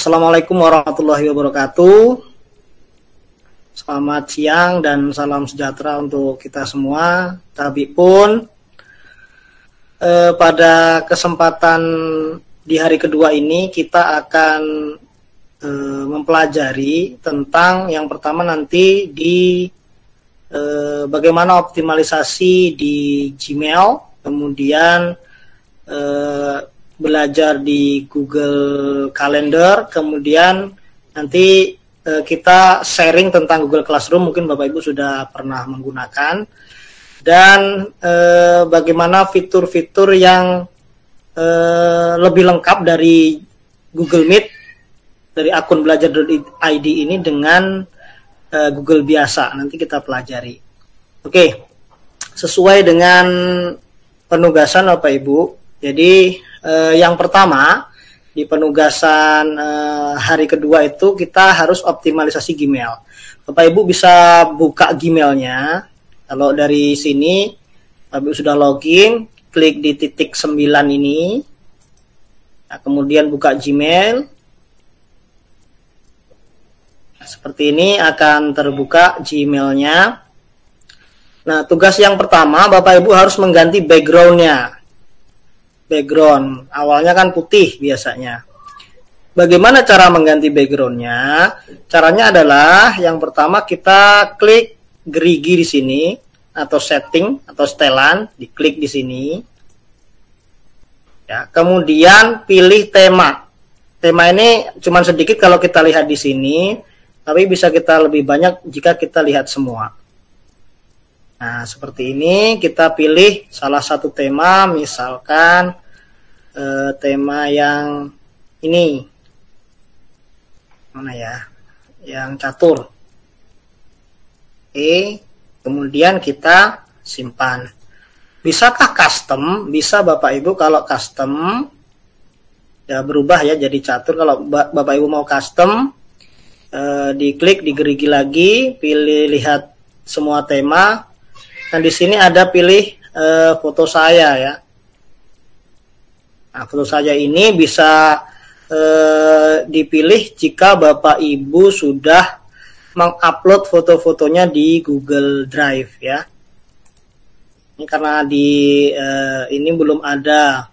Assalamualaikum warahmatullahi wabarakatuh. Selamat siang dan salam sejahtera untuk kita semua. Tapi pun pada kesempatan di hari kedua ini kita akan mempelajari tentang yang pertama nanti di bagaimana optimalisasi di Gmail, kemudian belajar di Google Calendar, kemudian nanti kita sharing tentang Google Classroom, mungkin Bapak Ibu sudah pernah menggunakan, dan bagaimana fitur-fitur yang lebih lengkap dari Google Meet, dari akun belajar.id ini dengan Google biasa, nanti kita pelajari. Oke, sesuai dengan penugasan Bapak Ibu, jadi yang pertama di penugasan hari kedua itu kita harus optimalisasi Gmail. Bapak Ibu bisa buka Gmailnya. Kalau dari sini Bapak Ibu sudah login, klik di titik 9 ini. Nah, kemudian buka Gmail. Nah, seperti ini akan terbuka Gmailnya. Nah, tugas yang pertama Bapak Ibu harus mengganti backgroundnya. Background awalnya kan putih biasanya. Bagaimana cara mengganti backgroundnya? Caranya adalah yang pertama kita klik gerigi di sini atau setting atau setelan, diklik di sini. Ya, kemudian pilih tema. Tema ini cuma sedikit kalau kita lihat di sini, tapi bisa kita lebih banyak jika kita lihat semua. Nah, seperti ini kita pilih salah satu tema, misalkan tema yang ini, mana ya, yang catur. Oke, kemudian kita simpan. Bisakah custom? Bisa Bapak Ibu. Kalau custom ya berubah ya jadi catur. Kalau Bapak Ibu mau custom, diklik, digerigi lagi, pilih lihat semua tema. Dan di sini ada pilih foto saya ya. Nah, foto saya ini bisa dipilih jika Bapak Ibu sudah mengupload foto-fotonya di Google Drive ya. Ini karena di ini belum ada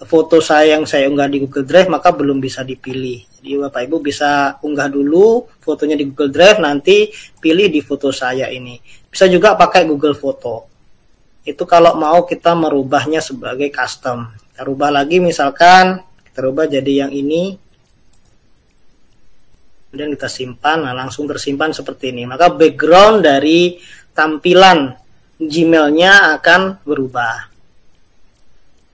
foto saya yang saya unggah di Google Drive, maka belum bisa dipilih. Jadi Bapak Ibu bisa unggah dulu fotonya di Google Drive, nanti pilih di foto saya ini. Bisa juga pakai Google Foto. Itu kalau mau kita merubahnya sebagai custom. Kita rubah lagi, misalkan kita rubah jadi yang ini, kemudian kita simpan. Nah, langsung tersimpan seperti ini. Maka background dari tampilan Gmailnya akan berubah.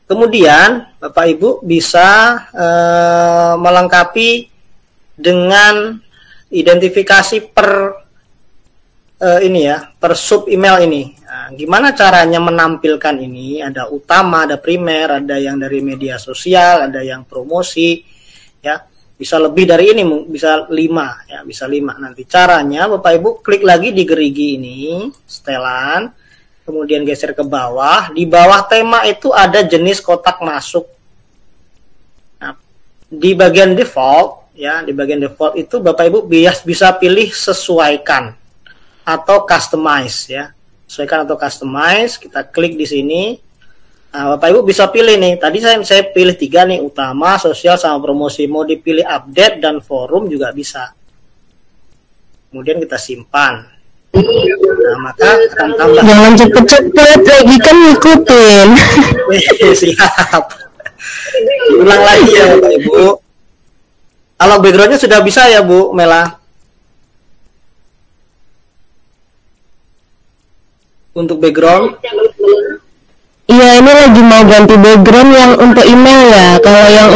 Kemudian Bapak Ibu bisa melengkapi dengan identifikasi per ini ya, per sub email ini. Nah, gimana caranya menampilkan ini? Ada utama, ada primer, ada yang dari media sosial, ada yang promosi ya. Bisa lebih dari ini, bisa 5 ya, bisa 5. Nanti caranya Bapak Ibu klik lagi di gerigi ini, setelan, kemudian geser ke bawah. Di bawah tema itu ada jenis kotak masuk. Nah, di bagian default ya, di bagian default itu Bapak Ibu bisa pilih sesuaikan atau customize ya. Sesuaikan atau customize, kita klik di sini. Nah, Bapak Ibu bisa pilih nih. Tadi saya pilih 3 nih, utama, sosial sama promosi. Mau dipilih update dan forum juga bisa. Kemudian kita simpan. Nah, maka akan tambah. Jangan cepet-cepet lagi kan ngikutin. Siap. Ulang lagi ya Bapak Ibu. Kalau backgroundnya sudah bisa ya Bu Mela. Untuk background, Iya, ini lagi mau ganti background yang untuk email ya. Kalau yang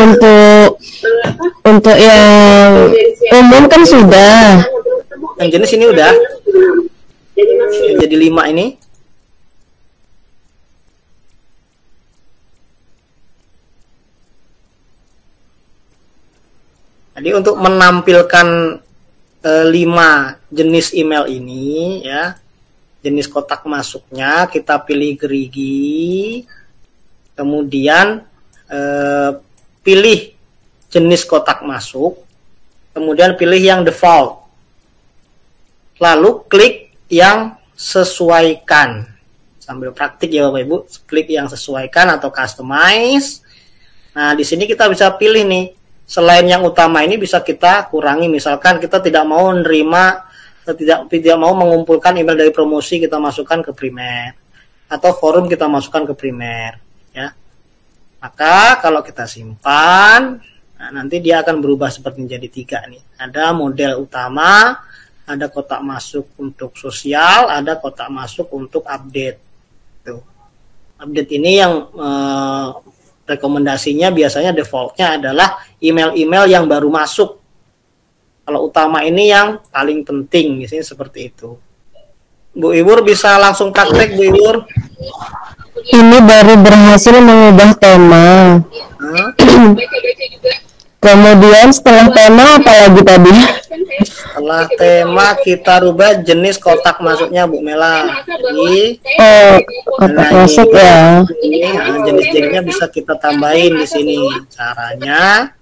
untuk yang umum kan sudah. yang jenis ini udah. Yang jadi 5 ini. Jadi untuk menampilkan 5 jenis email ini ya, jenis kotak masuknya kita pilih gerigi, kemudian pilih jenis kotak masuk. kemudian pilih yang default, lalu klik yang sesuaikan. Sambil praktik ya Bapak Ibu, klik yang sesuaikan atau customize. Nah, di sini kita bisa pilih nih, selain yang utama ini bisa kita kurangi. Misalkan kita tidak mau menerima, tidak mau mengumpulkan email dari promosi, kita masukkan ke primer, atau forum kita masukkan ke primer, ya. Maka kalau kita simpan, nah, nanti dia akan berubah seperti menjadi 3 nih. Ada model utama, ada kotak masuk untuk sosial, ada kotak masuk untuk update. Tuh. Update ini yang rekomendasinya biasanya defaultnya adalah email-email yang baru masuk. Kalau utama ini yang paling penting, misalnya seperti itu. Bu Iwur bisa langsung praktek, Bu Iwur. Ini baru berhasil mengubah tema. Kemudian setelah tema apa lagi tadi? Setelah tema kita rubah jenis kotak masuknya Bu Mela. Jadi, kotak masuk ya. Jenis-jenisnya bisa kita tambahin di sini. Caranya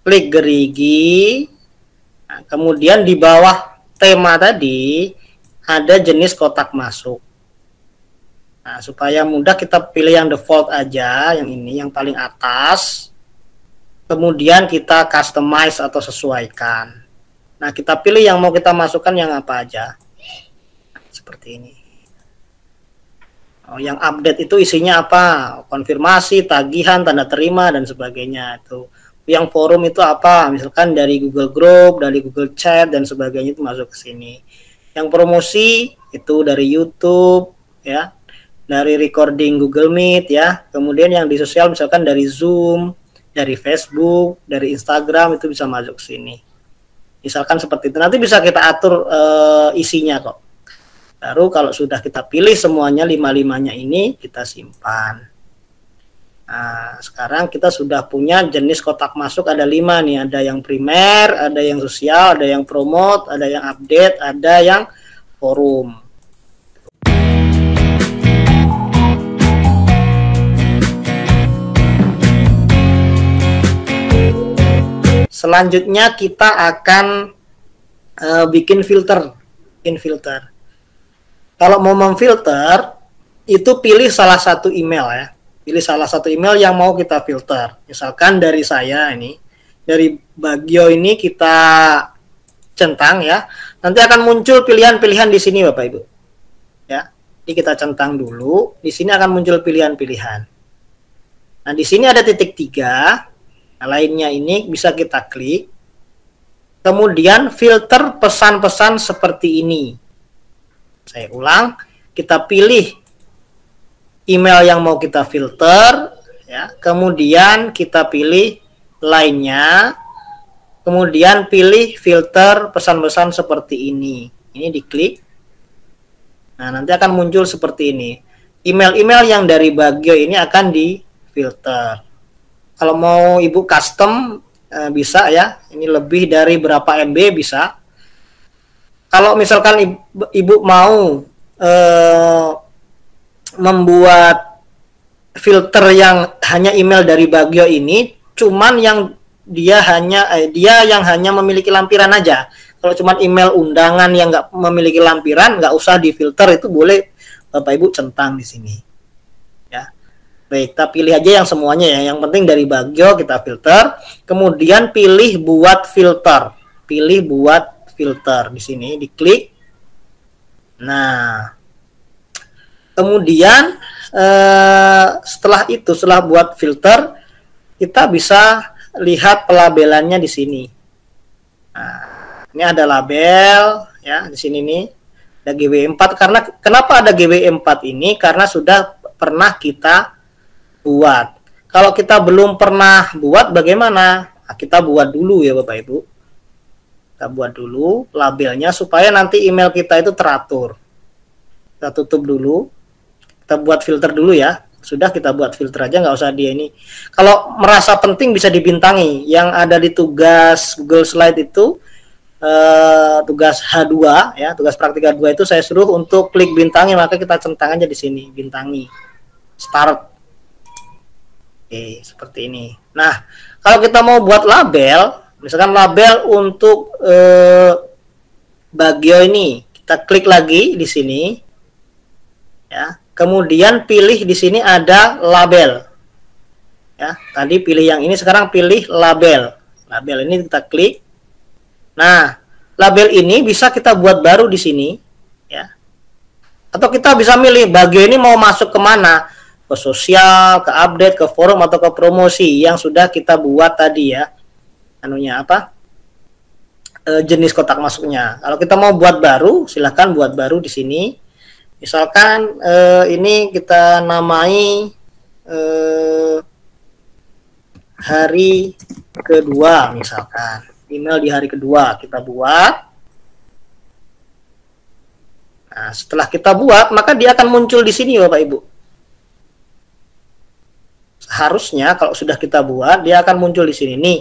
klik gerigi. Nah, kemudian di bawah tema tadi ada jenis kotak masuk. Nah, supaya mudah kita pilih yang default aja, yang ini yang paling atas. Kemudian kita customize atau sesuaikan. Nah, kita pilih yang mau kita masukkan yang apa aja. Seperti ini. Oh, yang update itu isinya apa? Konfirmasi, tagihan, tanda terima, dan sebagainya. Itu. Yang forum itu apa? Misalkan dari Google Group, dari Google Chat, dan sebagainya itu masuk ke sini. Yang promosi itu dari YouTube, ya, dari recording Google Meet, ya. Kemudian yang di sosial misalkan dari Zoom, dari Facebook, dari Instagram itu bisa masuk ke sini. Misalkan seperti itu. Nanti bisa kita atur isinya kok. Baru kalau sudah kita pilih semuanya 5-5-nya ini kita simpan. Nah, sekarang kita sudah punya jenis kotak masuk ada 5 nih. Ada yang primer, ada yang sosial, ada yang promote, ada yang update, ada yang forum. Selanjutnya kita akan bikin filter. Kalau mau memfilter, itu pilih salah satu email ya. Pilih salah satu email yang mau kita filter. Misalkan dari saya ini, dari Bagio ini kita centang ya. Nanti akan muncul pilihan-pilihan di sini Bapak Ibu. Ya. Jadi kita centang dulu, di sini akan muncul pilihan-pilihan. Nah, di sini ada titik 3. Nah, lainnya ini bisa kita klik. Kemudian filter pesan-pesan seperti ini. Saya ulang, kita pilih email yang mau kita filter, ya. Kemudian kita pilih lainnya. Kemudian pilih filter pesan-pesan seperti ini. Ini diklik. Nah, nanti akan muncul seperti ini. Email-email yang dari Bagio ini akan difilter. Kalau mau Ibu custom bisa ya. Ini lebih dari berapa MB bisa. Kalau misalkan Ibu mau membuat filter yang hanya email dari Bagio ini, cuman yang dia yang hanya memiliki lampiran aja. Kalau cuman email undangan yang nggak memiliki lampiran, nggak usah difilter, itu boleh Bapak Ibu centang di sini. Ya, baik, kita pilih aja yang semuanya ya. Yang penting dari Bagio kita filter, kemudian pilih buat filter, di sini diklik. Nah, kemudian setelah buat filter, kita bisa lihat pelabelannya di sini. Nah, ini ada label ya di sini nih, ada GW4. Karena kenapa ada GW4 ini? Karena sudah pernah kita buat. Kalau kita belum pernah buat bagaimana? Nah, kita buat dulu ya Bapak Ibu. Kita buat dulu labelnya supaya nanti email kita itu teratur. Kita tutup dulu. Kita buat filter dulu ya. Sudah, kita buat filter aja, nggak usah dia ini. Kalau merasa penting bisa dibintangi. Yang ada di tugas Google Slide itu tugas H2 ya, tugas praktika 2 itu saya suruh untuk klik bintangi, maka kita centang aja di sini, bintangi. Start. Oke, seperti ini. Nah, kalau kita mau buat label, Misalkan label untuk Bagio ini, kita klik lagi di sini, ya. Kemudian pilih di sini ada label, ya. Tadi pilih yang ini, sekarang pilih label. Label ini kita klik. Nah, label ini bisa kita buat baru di sini, ya. Atau kita bisa milih Bagio ini mau masuk kemana, ke sosial, ke update, ke forum, atau ke promosi yang sudah kita buat tadi, ya. Anunya apa? Jenis kotak masuknya. Kalau kita mau buat baru, silahkan buat baru di sini. Misalkan ini kita namai hari kedua, misalkan email di hari kedua kita buat. Nah, setelah kita buat, maka dia akan muncul di sini, Bapak Ibu. Harusnya kalau sudah kita buat, dia akan muncul di sini nih,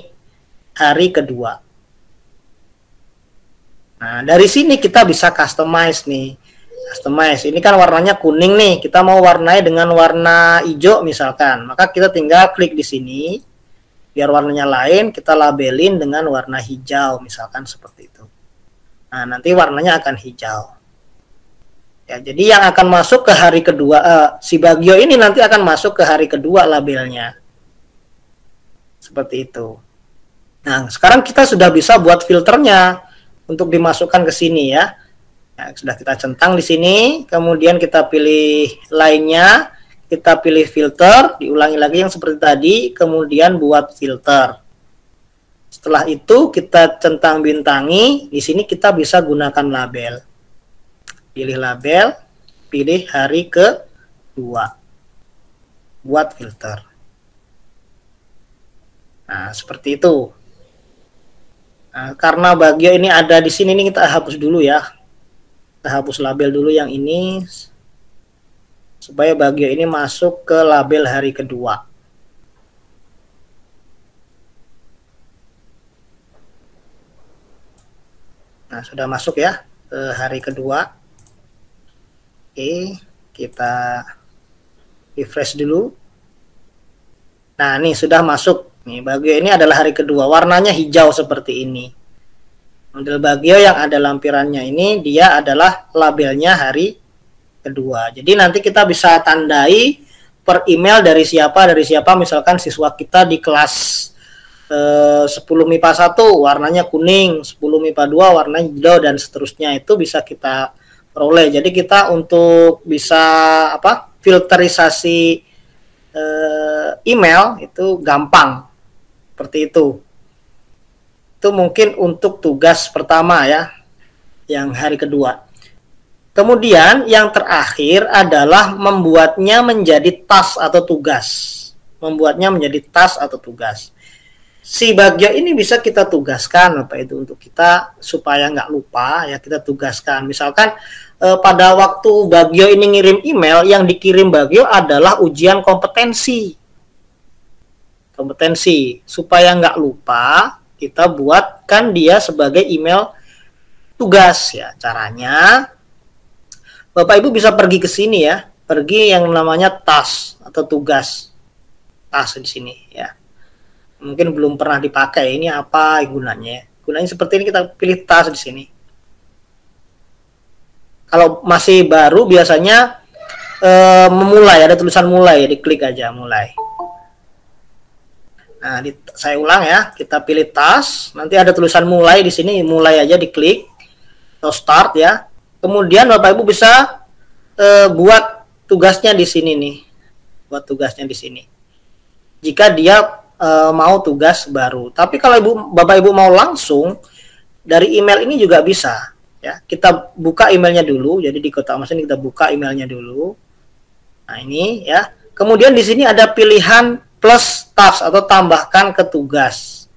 hari kedua. Nah, dari sini kita bisa customize nih. Customize. Ini kan warnanya kuning nih. Kita mau warnai dengan warna hijau misalkan. Maka kita tinggal klik di sini. Biar warnanya lain, kita labelin dengan warna hijau misalkan seperti itu. Nah, nanti warnanya akan hijau. Ya, jadi yang akan masuk ke hari kedua, si Bagio ini nanti akan masuk ke hari kedua labelnya. Seperti itu. Nah, sekarang kita sudah bisa buat filternya untuk dimasukkan ke sini, ya. Nah, sudah kita centang di sini, kemudian kita pilih lainnya, kita pilih filter, diulangi lagi yang seperti tadi, kemudian buat filter. Setelah itu kita centang bintangi, di sini kita bisa gunakan label. Pilih label, pilih hari kedua. Buat filter. Nah, seperti itu. Nah, karena Bagio ini ada di sini, ini kita hapus dulu ya. Kita hapus label dulu yang ini supaya Bagio ini masuk ke label hari kedua. Nah, sudah masuk ya ke hari kedua. Oke, kita refresh dulu. Nah, ini sudah masuk. Nih, Bagio ini adalah hari kedua, warnanya hijau seperti ini. Model Bagio yang ada lampirannya ini, dia adalah labelnya hari kedua. Jadi nanti kita bisa tandai per email dari siapa, misalkan siswa kita di kelas 10 MIPA 1 warnanya kuning, 10 MIPA 2 warnanya hijau, dan seterusnya. Itu bisa kita peroleh. Jadi kita untuk bisa filterisasi email itu gampang. Seperti itu. Itu mungkin untuk tugas pertama ya, yang hari kedua. Kemudian yang terakhir adalah membuatnya menjadi task atau tugas. Membuatnya menjadi task atau tugas. Si Bagio ini bisa kita tugaskan apa itu untuk kita supaya nggak lupa ya, kita tugaskan. Misalkan pada waktu Bagio ini ngirim email, yang dikirim Bagio adalah ujian kompetensi. Supaya nggak lupa, kita buatkan dia sebagai email tugas ya. Caranya Bapak Ibu bisa pergi ke sini ya, pergi yang namanya task atau tugas, task di sini ya. Mungkin belum pernah dipakai, ini apa gunanya? Gunanya seperti ini, kita pilih task di sini. Kalau masih baru biasanya memulai, ada tulisan mulai, diklik aja mulai. Nah, saya ulang ya, kita pilih task, nanti ada tulisan mulai di sini, mulai aja diklik atau start ya. Kemudian Bapak Ibu bisa buat tugasnya di sini nih, buat tugasnya di sini. Jika dia mau tugas baru. Tapi kalau Bapak Ibu mau langsung dari email ini juga bisa ya. Kita buka emailnya dulu, jadi di kotak mas ini kita buka emailnya dulu. Nah, ini ya. Kemudian di sini ada pilihan plus task atau tambahkan ke tugas.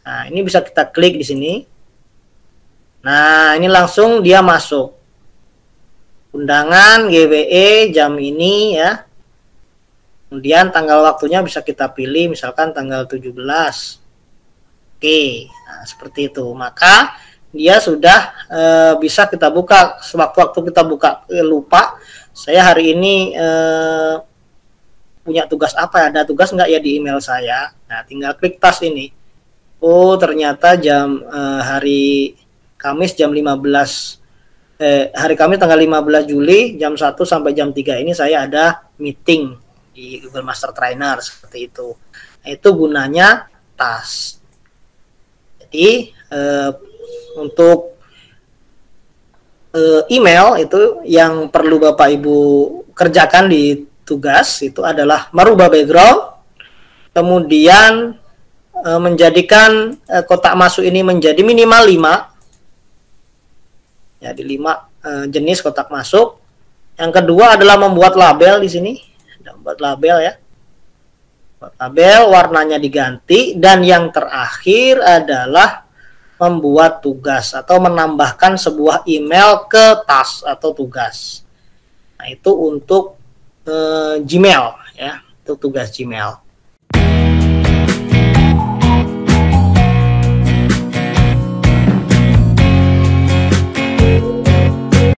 Nah, ini bisa kita klik di sini. Nah, ini langsung dia masuk. Undangan GWE jam ini ya. Kemudian tanggal waktunya bisa kita pilih, misalkan tanggal 17. Oke, nah seperti itu. Maka dia sudah bisa kita buka. Sewaktu-waktu kita buka lupa, saya hari ini punya tugas apa ya, ada tugas nggak ya di email saya. Nah, tinggal klik task ini. oh ternyata hari Kamis jam 15 hari Kamis tanggal 15 Juli jam 1 sampai jam 3 ini saya ada meeting di Google Master Trainer seperti itu. Nah, itu gunanya task. Jadi untuk email itu yang perlu Bapak Ibu kerjakan di tugas itu adalah merubah background, kemudian menjadikan kotak masuk ini menjadi minimal 5. Jadi 5 jenis kotak masuk. Yang kedua adalah membuat label di sini. Membuat label ya. Membuat label, warnanya diganti, dan yang terakhir adalah membuat tugas atau menambahkan sebuah email ke task atau tugas. Nah, itu untuk Gmail ya, itu tugas Gmail.